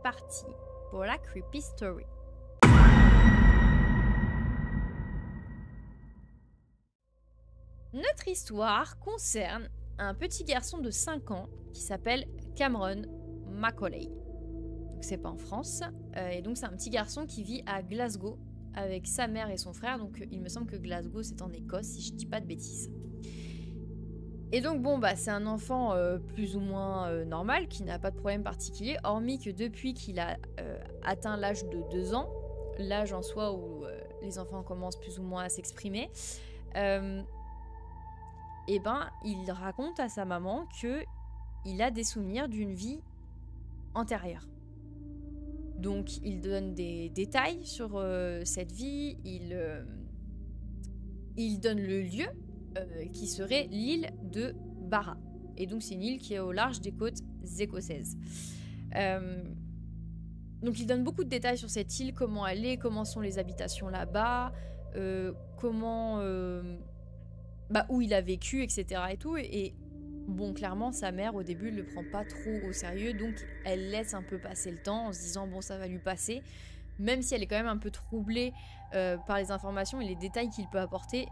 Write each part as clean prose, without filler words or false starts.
parti pour la creepy story. Notre histoire concerne un petit garçon de 5 ans qui s'appelle Cameron Macaulay. Donc c'est pas en France, et donc c'est un petit garçon qui vit à Glasgow avec sa mère et son frère, donc il me semble que Glasgow c'est en Écosse si je dis pas de bêtises. Et donc bon bah c'est un enfant plus ou moins normal, qui n'a pas de problème particulier, hormis que depuis qu'il a atteint l'âge de 2 ans, l'âge en soi où les enfants commencent plus ou moins à s'exprimer, et ben il raconte à sa maman que il a des souvenirs d'une vie antérieure. Donc il donne des détails sur cette vie, il donne le lieu qui serait l'île de Barra. Et donc c'est une île qui est au large des côtes écossaises. Donc il donne beaucoup de détails sur cette île, comment elle est, comment sont les habitations là-bas, où il a vécu, etc. et tout. Et bon, clairement, sa mère, au début, ne le prend pas trop au sérieux, donc elle laisse un peu passer le temps en se disant, bon, ça va lui passer, même si elle est quand même un peu troublée par les informations et les détails qu'il peut apporter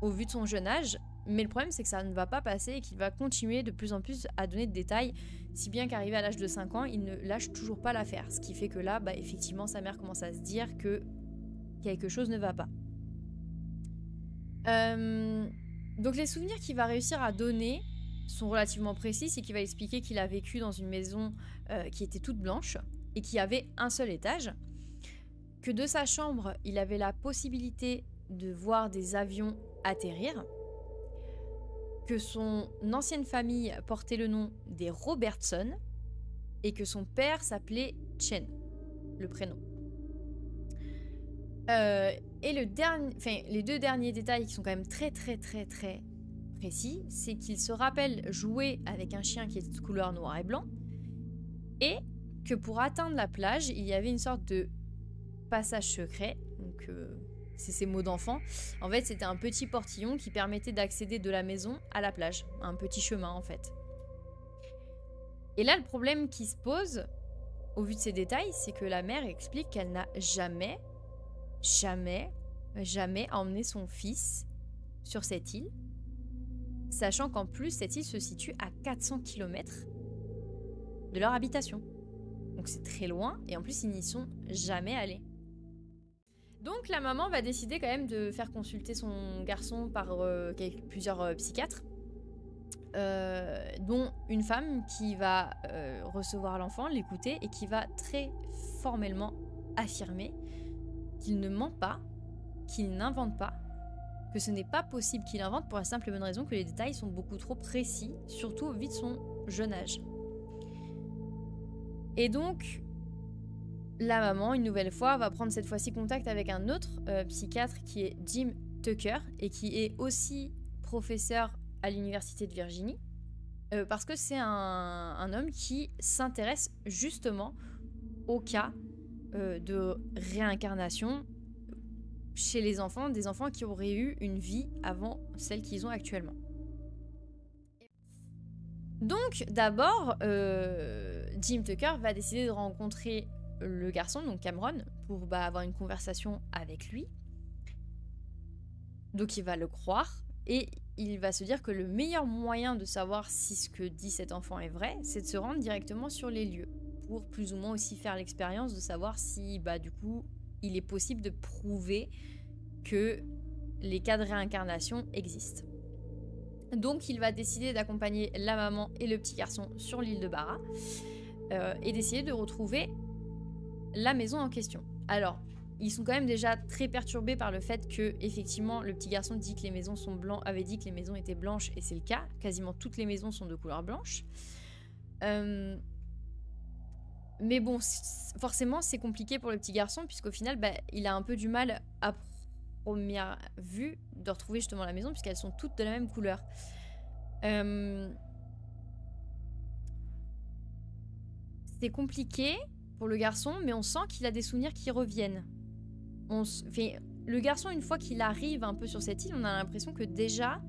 au vu de son jeune âge. Mais le problème, c'est que ça ne va pas passer et qu'il va continuer de plus en plus à donner de détails, si bien qu'arrivé à l'âge de 5 ans, il ne lâche toujours pas l'affaire. Ce qui fait que là, bah, effectivement, sa mère commence à se dire que quelque chose ne va pas. Donc les souvenirs qu'il va réussir à donner sont relativement précis. C'est qu'il va expliquer qu'il a vécu dans une maison qui était toute blanche et qui avait un seul étage, que de sa chambre il avait la possibilité de voir des avions atterrir, que son ancienne famille portait le nom des Robertson et que son père s'appelait Chen, le prénom. Et les 2 derniers détails qui sont quand même très précis, c'est qu'il se rappelle jouer avec un chien qui est de couleur noir et blanc, et que pour atteindre la plage, il y avait une sorte de passage secret. Donc c'est ces mots d'enfant. En fait, c'était un petit portillon qui permettait d'accéder de la maison à la plage, un petit chemin en fait. Et là, le problème qui se pose, au vu de ces détails, c'est que la mère explique qu'elle n'a jamais emmené son fils sur cette île, sachant qu'en plus cette île se situe à 400 km de leur habitation. Donc c'est très loin, et en plus ils n'y sont jamais allés. Donc la maman va décider quand même de faire consulter son garçon par plusieurs psychiatres, dont une femme qui va recevoir l'enfant, l'écouter, et qui va très formellement affirmer qu'il ne ment pas, qu'il n'invente pas, que ce n'est pas possible qu'il invente, pour la simple et bonne raison que les détails sont beaucoup trop précis, surtout au vu de son jeune âge. Et donc, la maman, une nouvelle fois, va prendre cette fois-ci contact avec un autre psychiatre qui est Jim Tucker, et qui est aussi professeur à l'université de Virginie, parce que c'est un homme qui s'intéresse justement au cas de réincarnation chez les enfants, des enfants qui auraient eu une vie avant celle qu'ils ont actuellement. Donc d'abord, Jim Tucker va décider de rencontrer le garçon, donc Cameron, pour avoir une conversation avec lui. Donc il va le croire, et il va se dire que le meilleur moyen de savoir si ce que dit cet enfant est vrai, c'est de se rendre directement sur les lieux, pour plus ou moins aussi faire l'expérience de savoir si du coup il est possible de prouver que les cas de réincarnation existent. Donc il va décider d'accompagner la maman et le petit garçon sur l'île de Barra, et d'essayer de retrouver la maison en question. Alors, ils sont quand même déjà très perturbés par le fait que, effectivement, le petit garçon dit que les maisons avait dit que les maisons étaient blanches, et c'est le cas. Quasiment toutes les maisons sont de couleur blanche. Mais bon, forcément, c'est compliqué pour le petit garçon, puisqu'au final, il a un peu du mal à première vue de retrouver justement la maison, puisqu'elles sont toutes de la même couleur. C'est compliqué pour le garçon, mais on sent qu'il a des souvenirs qui reviennent. Le garçon, une fois qu'il arrive un peu sur cette île, on a l'impression que déjà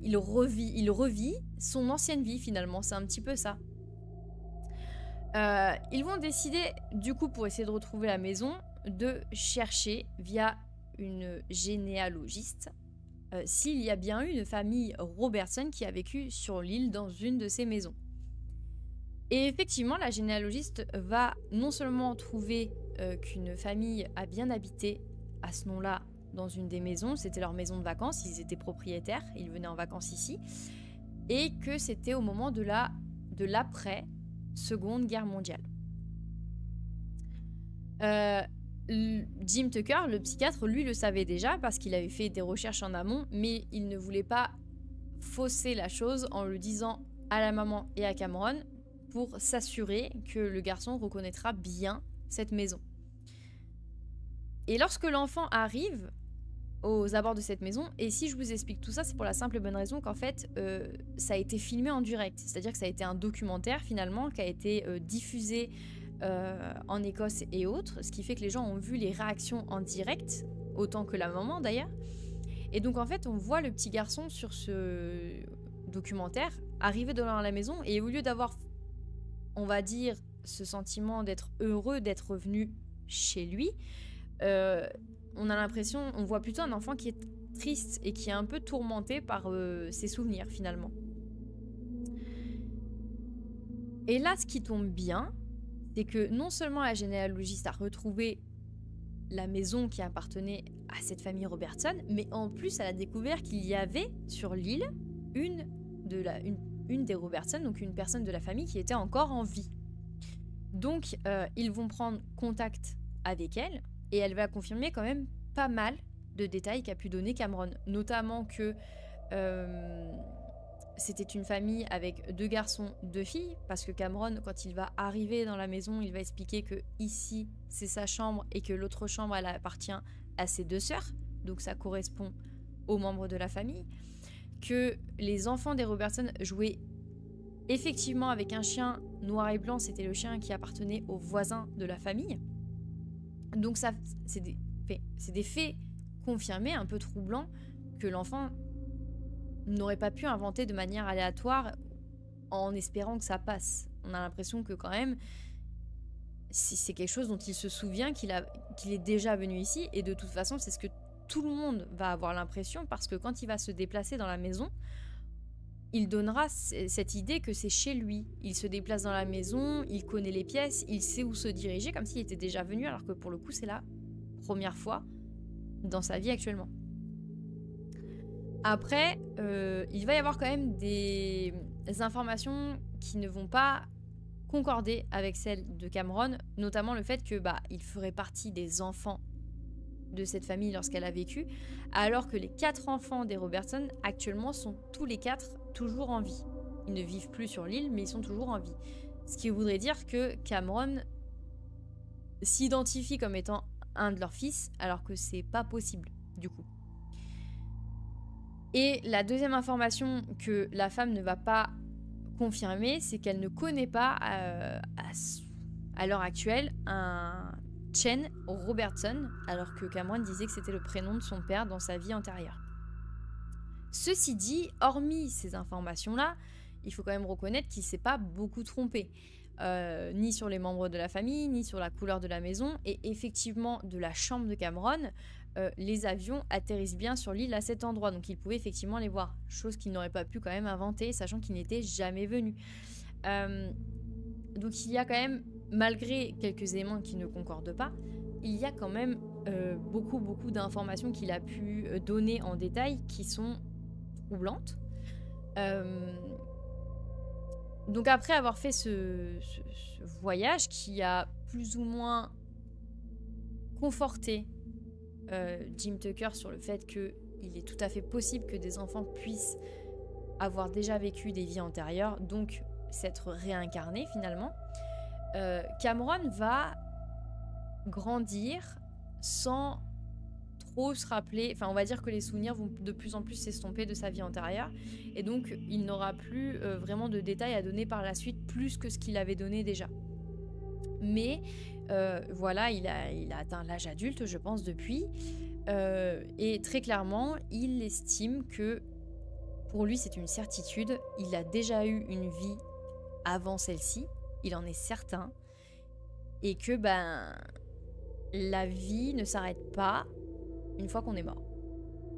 il revit son ancienne vie finalement, c'est un petit peu ça. Ils vont décider, du coup, pour essayer de retrouver la maison, de chercher via une généalogiste s'il y a bien eu une famille Robertson qui a vécu sur l'île dans une de ces maisons. Et effectivement, la généalogiste va non seulement trouver qu'une famille a bien habité à ce nom-là dans une des maisons, c'était leur maison de vacances, ils étaient propriétaires, ils venaient en vacances ici, et que c'était au moment de l'après Seconde Guerre mondiale. Jim Tucker, le psychiatre, lui le savait déjà parce qu'il avait fait des recherches en amont, mais il ne voulait pas fausser la chose en le disant à la maman et à Cameron pour s'assurer que le garçon reconnaîtra bien cette maison. Et lorsque l'enfant arrive aux abords de cette maison, et si je vous explique tout ça, c'est pour la simple et bonne raison qu'en fait, ça a été filmé en direct. C'est-à-dire que ça a été un documentaire finalement qui a été diffusé en Écosse et autres, ce qui fait que les gens ont vu les réactions en direct, autant que la maman d'ailleurs. Et donc en fait, on voit le petit garçon sur ce documentaire arriver devant la maison, et au lieu d'avoir, on va dire, ce sentiment d'être heureux d'être revenu chez lui, on a l'impression, on voit plutôt un enfant qui est triste et qui est un peu tourmenté par ses souvenirs finalement. Et là, ce qui tombe bien, c'est que non seulement la généalogiste a retrouvé la maison qui appartenait à cette famille Robertson, mais en plus elle a découvert qu'il y avait sur l'île une des Robertson, donc une personne de la famille qui était encore en vie. Donc ils vont prendre contact avec elle, et elle va confirmer quand même pas mal de détails qu'a pu donner Cameron, notamment que c'était une famille avec 2 garçons, 2 filles, parce que Cameron, quand il va arriver dans la maison, il va expliquer que ici c'est sa chambre et que l'autre chambre elle appartient à ses 2 sœurs, donc ça correspond aux membres de la famille, que les enfants des Robertson jouaient effectivement avec un chien noir et blanc, c'était le chien qui appartenait aux voisins de la famille. Donc ça, c'est des faits confirmés, un peu troublants, que l'enfant n'aurait pas pu inventer de manière aléatoire en espérant que ça passe. On a l'impression que quand même, c'est quelque chose dont il se souvient, qu'il est déjà venu ici, et de toute façon, c'est ce que tout le monde va avoir l'impression, parce que quand il va se déplacer dans la maison, il donnera cette idée que c'est chez lui. Il se déplace dans la maison, il connaît les pièces, il sait où se diriger, comme s'il était déjà venu, alors que pour le coup, c'est la première fois dans sa vie actuellement. Après, il va y avoir quand même des informations qui ne vont pas concorder avec celles de Cameron, notamment le fait que il ferait partie des enfants de cette famille lorsqu'elle a vécu, alors que les 4 enfants des Robertson actuellement sont tous les 4 toujours en vie. Ils ne vivent plus sur l'île, mais ils sont toujours en vie. Ce qui voudrait dire que Cameron s'identifie comme étant un de leurs fils, alors que c'est pas possible, du coup. Et la deuxième information que la femme ne va pas confirmer, c'est qu'elle ne connaît pas, à l'heure actuelle, un Chen Robertson, alors que Cameron disait que c'était le prénom de son père dans sa vie antérieure. Ceci dit, hormis ces informations-là, il faut quand même reconnaître qu'il ne s'est pas beaucoup trompé. Ni sur les membres de la famille, ni sur la couleur de la maison, et effectivement de la chambre de Cameron, les avions atterrissent bien sur l'île à cet endroit, donc il pouvait effectivement les voir, chose qu'il n'aurait pas pu quand même inventer, sachant qu'il n'était jamais venu. Donc il y a quand même, malgré quelques éléments qui ne concordent pas, il y a quand même beaucoup d'informations qu'il a pu donner en détail qui sont troublantes. Donc après avoir fait ce voyage qui a plus ou moins conforté Jim Tucker sur le fait qu'il est tout à fait possible que des enfants puissent avoir déjà vécu des vies antérieures, donc s'être réincarnés finalement, Cameron va grandir sans trop se rappeler, enfin on va dire que les souvenirs vont de plus en plus s'estomper de sa vie antérieure, et donc il n'aura plus vraiment de détails à donner par la suite, plus que ce qu'il avait donné déjà. Mais voilà, il a atteint l'âge adulte, je pense, depuis, et très clairement, il estime que pour lui c'est une certitude, il a déjà eu une vie avant celle-ci, il en est certain, et que ben la vie ne s'arrête pas une fois qu'on est mort.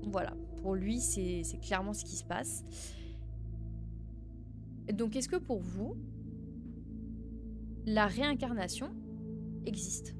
Voilà, pour lui c'est clairement ce qui se passe. Donc est-ce que pour vous, la réincarnation existe?